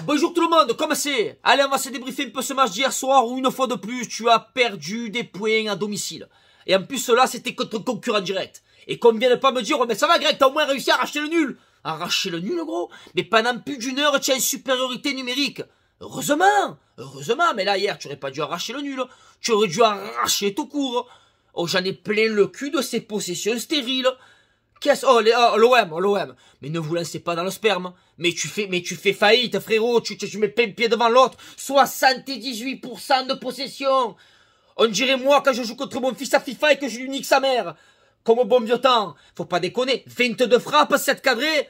bonjour tout le monde, comment c'est? Allez, on va se débriefer un peu ce match d'hier soir où une fois de plus, tu as perdu des points à domicile. Et en plus, là, c'était contre un concurrent direct. Et qu'on ne vienne pas me dire, oh, mais ça va Greg, t'as au moins réussi à arracher le nul. Arracher le nul, gros? Mais pendant plus d'une heure, tu as une supériorité numérique. Heureusement, mais là, hier, tu aurais pas dû arracher le nul. Tu aurais dû arracher tout court. Oh, j'en ai plein le cul de ces possessions stériles. L'OM. Mais ne vous lancez pas dans le sperme. Mais tu fais faillite, frérot. Tu mets plein pied devant l'autre. 78% de possession. On dirait moi quand je joue contre mon fils à FIFA et que je lui nique sa mère. Comme au bon vieux temps. Faut pas déconner. 22 frappes, 7 cadrés.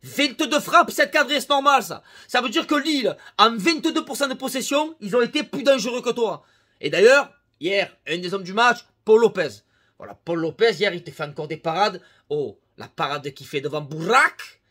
22 frappes, 7 cadrés, c'est normal ça. Ça veut dire que Lille, en 22% de possession, ils ont été plus dangereux que toi. Et d'ailleurs, hier, un des hommes du match, Paul Lopez. Voilà, Paul Lopez, hier, il te fait encore des parades. Oh, la parade qu'il fait devant Bourak.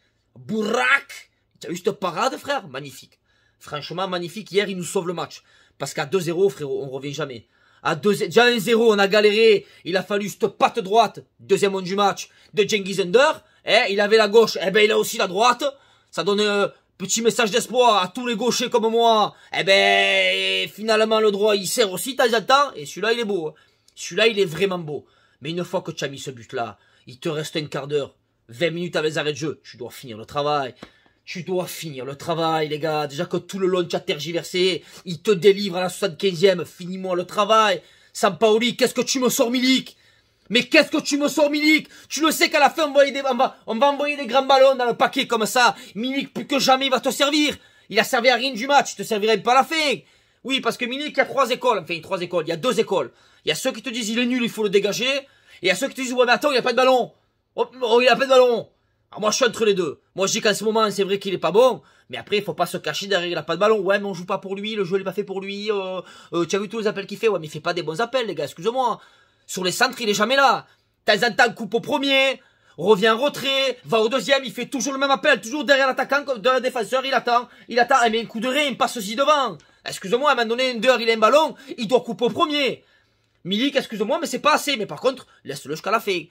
Tu as vu cette parade, frère? Magnifique. Franchement, magnifique. Hier, il nous sauve le match. Parce qu'à 2-0, frérot, on revient jamais. À 2, déjà 1-0, on a galéré. Il a fallu cette patte droite, deuxième homme du match, de Cengiz Under. Il avait la gauche, il a aussi la droite. Ça donne un petit message d'espoir à tous les gauchers comme moi. Finalement, le droit, il sert aussi de temps en temps. Et celui-là, il est beau. Celui-là, il est vraiment beau. Mais une fois que tu as mis ce but-là, il te reste un quart d'heure, 20 minutes avec les arrêts de jeu. Tu dois finir le travail. Les gars. Déjà que tout le long, tu as tergiversé. Il te délivre à la 75e. Finis-moi le travail. Sampaoli, qu'est-ce que tu me sors, Milik? Mais qu'est-ce que tu me sors, Milik? Tu le sais qu'à la fin, on va envoyer des grands ballons dans le paquet comme ça. Milik, plus que jamais, il va te servir. Il a servi à rien du match. Il te servirait pas à la fin. Oui, parce que Milik, il y a 3 écoles. Enfin, 3 écoles. Il y a 2 écoles. Il y a ceux qui te disent, il est nul, il faut le dégager. Et il y a ceux qui te disent, ouais, mais attends, il a pas de ballon. Oh, il a pas de ballon. Alors moi, je suis entre les deux. Moi, je dis qu'en ce moment, c'est vrai qu'il est pas bon. Mais après, il faut pas se cacher derrière, il a pas de ballon. Ouais, mais on joue pas pour lui. Le jeu, il est pas fait pour lui. Tu as vu tous les appels qu'il fait? Ouais, mais il fait pas des bons appels, les gars. Excuse-moi. Sur les centres, il est jamais là. De temps en temps, coupe au premier, revient en retrait, va au deuxième, il fait toujours le même appel, toujours derrière l'attaquant, derrière le défenseur, il attend, mais un coup de rein, il passe aussi devant. Excuse-moi, à un moment donné, un dehors, il a un ballon, il doit couper au premier. Milik, excuse-moi, mais c'est pas assez. Mais par contre, laisse-le jusqu'à la fin.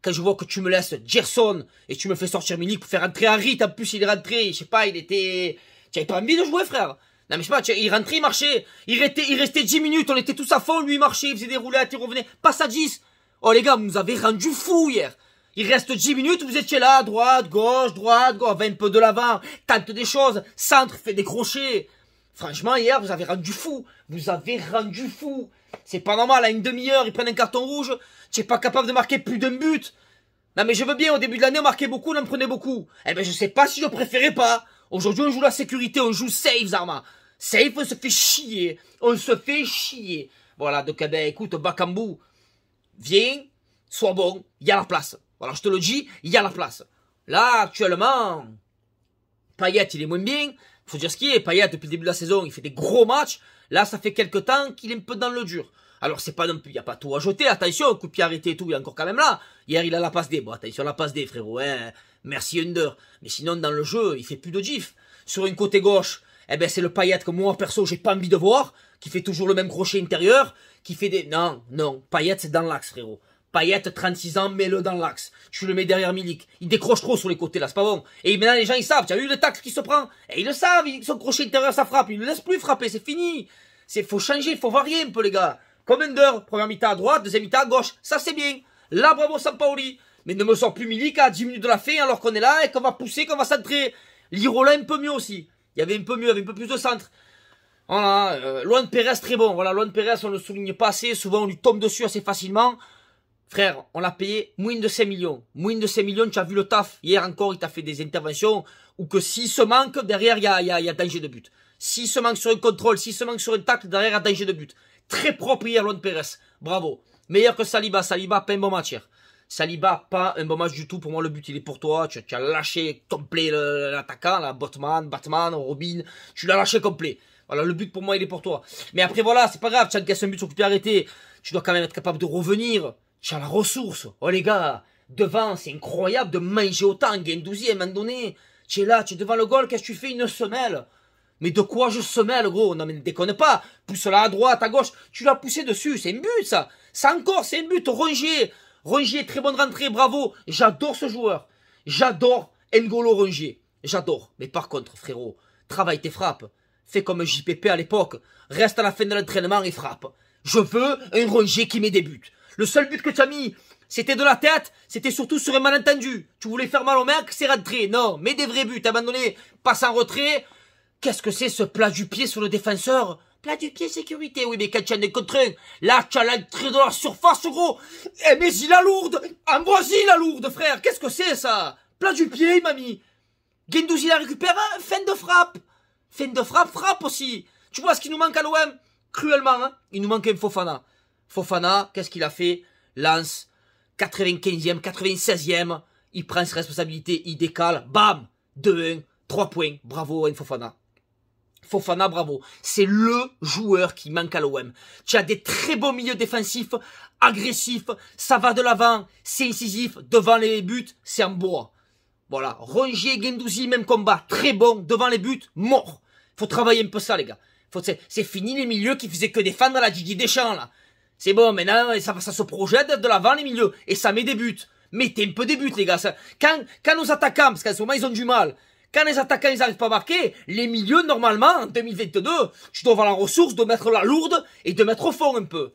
Quand je vois que tu me laisses Gerson et tu me fais sortir Milik pour faire rentrer Harit, en plus il est rentré, je sais pas, tu avais pas envie de jouer, frère. Non mais je sais pas, il rentrait, il marchait, il restait 10 minutes, on était tous à fond, lui il marchait, il faisait des roulades, il revenait, passe à 10. Oh les gars, vous nous avez rendu fous hier. Il reste 10 minutes, vous étiez là, droite, gauche, va un peu de l'avant, tente des choses, centre, fait des crochets. Franchement, hier, vous avez rendu fou. C'est pas normal, à une demi-heure, ils prennent un carton rouge, tu es pas capable de marquer plus d'un but. Non mais je veux bien, au début de l'année, on marquait beaucoup, on en prenait beaucoup. Eh ben je sais pas si je préférais pas. Aujourd'hui, on joue la sécurité, on joue safe, Zarma. Safe, on se fait chier. Voilà, donc écoute, Bakambu, viens, sois bon, il y a la place. Voilà, je te le dis, il y a la place. Là, actuellement, Payet, il est moins bien. Faut dire ce qui est. Payet, depuis le début de la saison, il fait des gros matchs. Là, ça fait quelques temps qu'il est un peu dans le dur. Alors, c'est pas non plus, il n'y a pas tout à jeter. Attention, coup de pied arrêté et tout, il est encore quand même là. Hier, il a la passe D. Bon, attention, la passe D, frérot. Hein. Merci Under. Mais sinon, dans le jeu, il fait plus de gif. Sur une côté gauche, c'est le Payet que moi, perso, j'ai pas envie de voir. Qui fait toujours le même crochet intérieur. Qui fait des... Non. Payet, c'est dans l'axe, frérot. Payet, 36 ans, mets-le dans l'axe. Tu le mets derrière Milik. Il décroche trop sur les côtés, là, c'est pas bon. Et maintenant, les gens, ils savent. Tu as vu le tacle qui se prend? Et ils le savent. Son crochet intérieur, ça frappe. Ils ne le laissent plus frapper. C'est fini. Faut changer, faut varier un peu, les gars. Comme Under, première mi-temps à droite, deuxième mi-temps à gauche. Ça, c'est bien. Là, bravo Sampaoli. Mais ne me sors plus Milik à 10 minutes de la fin, alors qu'on est là et qu'on va pousser, qu'on va centrer. Lirola, un peu mieux aussi. Il y avait un peu mieux, il y avait un peu plus de centre. Voilà, Luan Pérez, très bon. Voilà, Luan Pérez, on le souligne pas assez. Souvent, on lui tombe dessus assez facilement. Frère, on l'a payé moins de 5 millions. Moins de 5 millions, tu as vu le taf. Hier encore, il t'a fait des interventions où que s'il se manque, derrière, il y a danger de but. S'il se manque sur un contrôle, s'il se manque sur un tacle, derrière, il y a danger de but. Très propre hier, Luan Pérez. Bravo. Meilleur que Saliba. Saliba, pas un bon match hier. Saliba, pas un bon match du tout. Pour moi, le but, il est pour toi. Tu as lâché complet l'attaquant, là, Batman, Robin. Tu l'as lâché complet. Voilà, le but, pour moi, il est pour toi. Mais après, voilà, c'est pas grave. Tu as encaissé un but sur coup de pied arrêté. Tu dois quand même être capable de revenir. Tu as la ressource. Oh les gars, devant, c'est incroyable de manger autant. Guendouzi, à un moment donné, tu es là, tu es devant le goal, qu'est-ce que tu fais? Une semelle. Mais de quoi je semelle, gros? Non mais ne déconne pas. Pousse là à droite, à gauche. Tu l'as poussé dessus, c'est un but ça. Ça encore, c'est un but. Rongier, très bonne rentrée, bravo. J'adore ce joueur. J'adore N'Golo Rongier. J'adore. Mais par contre, frérot, Travaille tes frappes. Fais comme JPP à l'époque. Reste à la fin de l'entraînement et frappe. Je veux un Rongier qui met des buts. Le seul but que tu as mis, c'était de la tête, c'était surtout sur un malentendu. Tu voulais faire mal au mec, c'est rentré. Non, mets des vrais buts, abandonné, passe en retrait. Qu'est-ce que c'est ce plat du pied sur le défenseur? Plat du pied sécurité, oui, mais quand tu as des contre un, là, tu as l'entrée de la surface, gros. Eh, mais il la lourde. Envoie-y la lourde, frère. Qu'est-ce que c'est, ça? Plat du pied, mamie. Guendouzi la récupère, fin de frappe. Fin de frappe, frappe aussi. Tu vois ce qui nous manque à l'OM? Cruellement, hein. Il nous manque un Fofana. Fofana, qu'est-ce qu'il a fait? Lance, 95e, 96e. Il prend ses responsabilités, il décale. Bam! 2-1, 3 points. Bravo, Fofana. Fofana, bravo. C'est le joueur qui manque à l'OM. Tu as des très beaux milieux défensifs, agressifs, ça va de l'avant, c'est incisif, devant les buts, c'est en bois. Voilà, Rongier, Guendouzi, même combat, très bon, devant les buts, mort. Faut travailler un peu ça, les gars. C'est fini les milieux qui faisaient que défendre la Didier Deschamps, là. C'est bon, maintenant, ça se projette de l'avant, les milieux, et ça met des buts. Mettez un peu des buts, les gars. Quand nos attaquants, parce qu'à ce moment, ils ont du mal, quand les attaquants, ils n'arrivent pas à marquer, les milieux, normalement, en 2022, tu dois avoir la ressource de mettre la lourde et de mettre au fond un peu.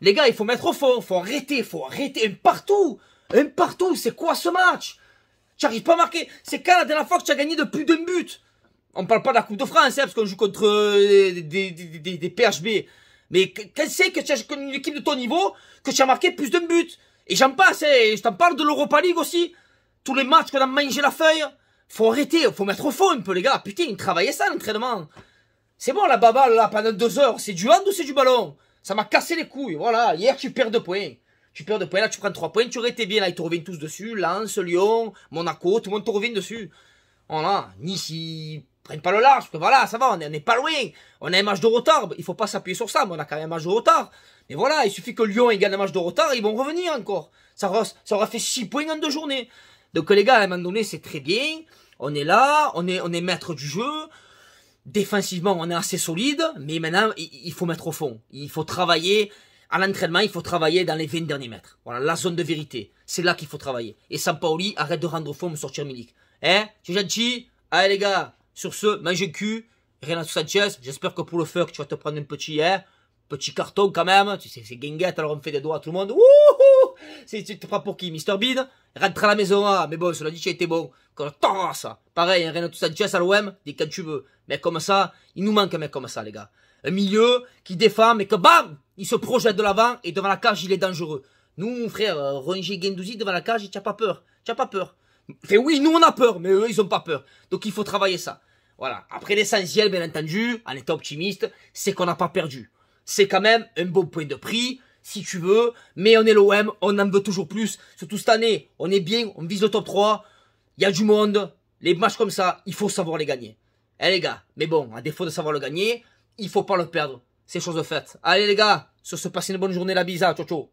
Les gars, il faut mettre au fond, faut arrêter, un partout. Un partout, c'est quoi ce match? Tu n'arrives pas à marquer. C'est quand la dernière fois que tu as gagné de plus d'un but? On parle pas de la Coupe de France, hein, parce qu'on joue contre des PHB. Mais quand c'est que tu as une équipe de ton niveau, que tu as marqué plus d'un but? Et j'en passe, hein, je t'en parle de l'Europa League aussi. Tous les matchs qu'on a mangé la feuille. Faut arrêter, faut mettre au fond un peu, les gars. Putain, ils travaillaient ça, l'entraînement. C'est bon, la baballe, là, pendant 2 heures. C'est du hand ou c'est du ballon? Ça m'a cassé les couilles. Voilà, hier, tu perds 2 points. Tu perds 2 points, là, tu prends 3 points. Tu aurais été bien, là, ils te reviennent tous dessus. Lens, Lyon, Monaco, tout le monde te revient dessus. Voilà, Nice, ils prennent pas le large. Parce que voilà, ça va, on n'est pas loin. On a un match de retard. Il faut pas s'appuyer sur ça, mais on a quand même un match de retard. Mais voilà, il suffit que Lyon, il gagne un match de retard, ils vont revenir encore. Ça aura fait 6 points en 2 journées. Donc, les gars, à un moment donné, c'est très bien. On est là, on est maître du jeu. Défensivement, on est assez solide. Mais maintenant, il faut mettre au fond. Il faut travailler. À l'entraînement, il faut travailler dans les 20 derniers mètres. Voilà, la zone de vérité. C'est là qu'il faut travailler. Et Sampaoli, arrête de rendre au fond, me sortir Milik. Hein? Tu es gentil? Allez, les gars. Sur ce, mange le cul. Renato Sanchez, j'espère que pour le fuck, tu vas te prendre un petit, hein? Petit carton quand même. Tu sais, c'est guinguette, alors on me fait des doigts à tout le monde. Wouhou! Tu te prends pour qui? Mr Bean? Rentre à la maison, hein. Mais bon, cela dit, tu as été bon. Ça. Pareil, hein, Renato Sanchez à l'OM, dis quand tu veux. Mais comme ça, il nous manque un mec comme ça, les gars. Un milieu qui défend, mais que bam! Il se projette de l'avant et devant la cage, il est dangereux. Nous, frère, Rongier, Guendouzi, devant la cage, tu n'as pas peur. Tu n'as pas peur. Fait oui, nous on a peur, mais eux, ils ont pas peur. Donc il faut travailler ça. Voilà. Après l'essentiel, bien entendu, en étant optimiste, c'est qu'on n'a pas perdu. C'est quand même un bon point de prix, si tu veux. Mais on est l'OM, on en veut toujours plus. Surtout cette année, on est bien, on vise le top 3. Il y a du monde. Les matchs comme ça, il faut savoir les gagner. Eh les gars, mais bon, à défaut de savoir le gagner, il faut pas le perdre. C'est chose faite. Allez les gars, sur ce, passez une bonne journée, la bise, ciao ciao.